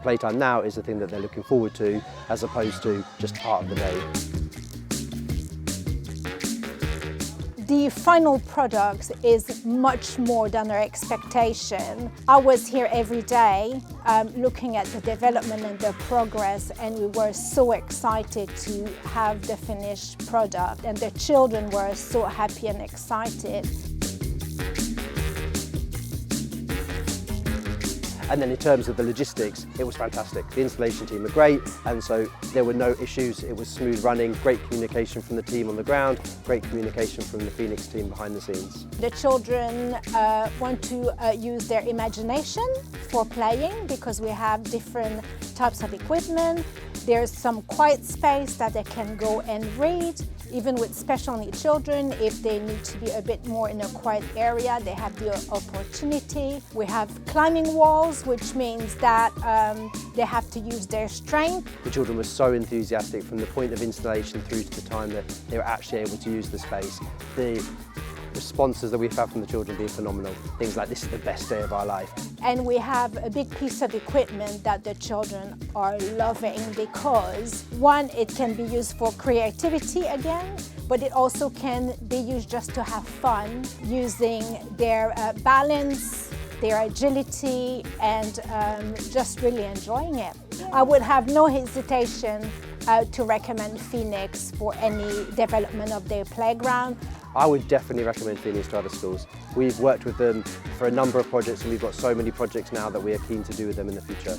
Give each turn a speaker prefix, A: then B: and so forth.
A: Playtime now is the thing that they're looking forward to, as opposed to just part of the day.
B: The final product is much more than our expectation. I was here every day looking at the development and the progress, and we were so excited to have the finished product, and the children were so happy and excited.
A: And then in terms of the logistics, it was fantastic. The installation team were great, and so there were no issues. It was smooth running, great communication from the team on the ground, great communication from the Phoenix team behind the scenes.
B: The children want to use their imagination for playing, because we have different types of equipment. There's some quiet space that they can go and read. Even with special needs children, if they need to be a bit more in a quiet area, they have the opportunity. We have climbing walls, which means that they have to use their strength.
A: The children were so enthusiastic from the point of installation through to the time that they were actually able to use the space. The responses that we've had from the children being phenomenal. Things like, this is the best day of our life.
B: And we have a big piece of equipment that the children are loving, because one, it can be used for creativity again, but it also can be used just to have fun, using their balance, their agility, and just really enjoying it. I would have no hesitation to recommend Phoenix for any development of their playground.
A: I would definitely recommend Phoenix to other schools. We've worked with them for a number of projects, and we've got so many projects now that we are keen to do with them in the future.